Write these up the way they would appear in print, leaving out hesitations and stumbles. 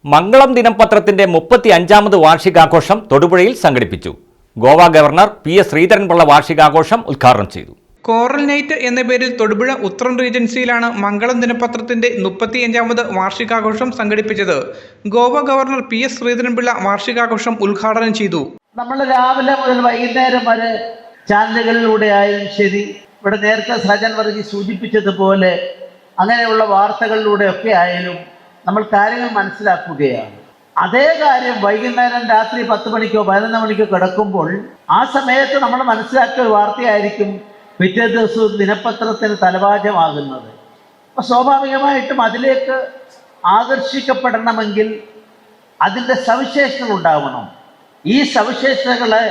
മംഗളം ദിനപത്രത്തിന്റെ 35ാമത് വാർഷികാഘോഷം തൊടുപുഴയിൽ സംഘടിപ്പിച്ചു. ഗോവ ഗവർണർ PS ശ്രീധരൻപിള്ള വാർഷികാഘോഷം ഉദ്ഘാടനം ചെയ്തു. കോറൽ നൈറ്റ് എന്ന പേരിൽ തൊടുപുഴ ഉത്രൻ റീജൻസിയിലാണ് മംഗളം ദിനപത്രത്തിന്റെ 35ാമത് വാർഷികാഘോഷം സംഘടിപ്പിച്ചത്. ഗോവ ഗവർണർ PS ശ്രീധരൻപിള്ള വാർഷികാഘോഷം ഉദ്ഘാടനം ചെയ്തു. നമ്മൾ രാവിലെ മുതൽ വൈകുന്നേരം വരെ ചാനലുകളിലൂടെ ആയാലും ശരി, ഇവിടെ നേരത്തെ സജൻ വർഗീസ് സൂചിപ്പിച്ചതുപോലെ അങ്ങനെയുള്ള വാർത്തകളിലൂടെയൊക്കെ ആയാലും നമ്മൾ കാര്യങ്ങൾ മനസ്സിലാക്കുകയാണ്. അതേ കാര്യം വൈകുന്നേരം രാത്രി 10 മണിക്കോ 11 മണിക്കോ കിടക്കുമ്പോൾ ആ സമയത്ത് നമ്മൾ മനസ്സിലാക്കിയ ഒരു വാർത്തയായിരിക്കും പിറ്റേ ദിവസവും ദിനപത്രത്തിന് തലവാചകമാകുന്നത്. അപ്പോൾ സ്വാഭാവികമായിട്ടും അതിലേക്ക് ആകർഷിക്കപ്പെടണമെങ്കിൽ അതിൻ്റെ സവിശേഷതകൾ ഉണ്ടാവണം. ഈ സവിശേഷതകളെ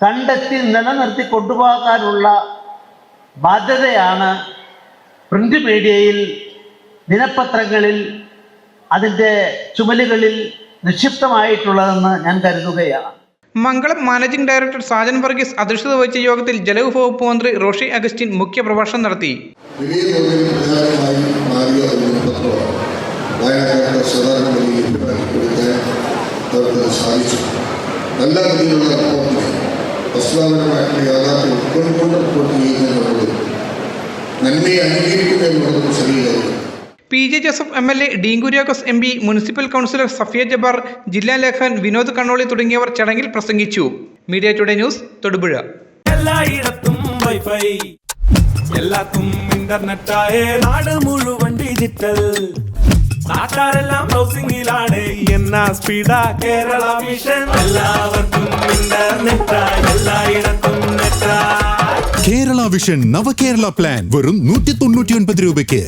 കണ്ടെത്തി നിലനിർത്തി കൊണ്ടുപോകാനുള്ള ബാധ്യതയാണ് പ്രിന്റ് മീഡിയയിൽ, ദിനപത്രങ്ങളിൽ, അതിൻ്റെ ചുമലുകളിൽ നിക്ഷിപ്തമായിട്ടുള്ളതെന്ന് ഞാൻ കരുതുകയാണ്. മംഗളം മാനേജിംഗ് ഡയറക്ടർ സാജൻ വർഗീസ് അധ്യക്ഷത വഹിച്ച യോഗത്തിൽ ജലവിഭവ വകുപ്പ് മന്ത്രി റോഷി അഗസ്റ്റിൻ മുഖ്യപ്രഭാഷണം നടത്തി. നല്ല രീതിയിലുള്ള വസ്തുതാപരമായിട്ടുള്ള യാഥാർത്ഥ്യം ഉൾക്കൊണ്ടുകൊണ്ട് റിപ്പോർട്ട് ചെയ്യുന്നതിനുള്ളത് നന്മയെ അംഗീകരിക്കുക എന്നുള്ളത് ചെറിയ കാര്യം. PJ Joseph MLA, Dean Kuriakose MP, municipal councillor Safiya Jabbar, ജില്ലാ ലേഖകൻ വിനോദ് കണ്ണോളി തുടങ്ങിയവർ ചടങ്ങിൽ പ്രസംഗിച്ചു. Media today news, Thodupuzha. എല്ലായിടത്തും വൈഫൈ, എല്ലാത്തും ഇന്റർനെറ്റായേ, നാട് മുഴുവൻ ഡിജിറ്റൽ, നാട്ടാരെല്ലാം ബ്രൗസിംഗിലാണ്. എന്നാ സ്പീഡാ കേരള മിഷൻ, എല്ലാവർക്കും ഇന്റർനെറ്റാ, എല്ലായിടത്തും നെറ്റാ. കേരള വിഷൻ നവകേരള പ്ലാൻ വെറും 199 രൂപയ്ക്ക്.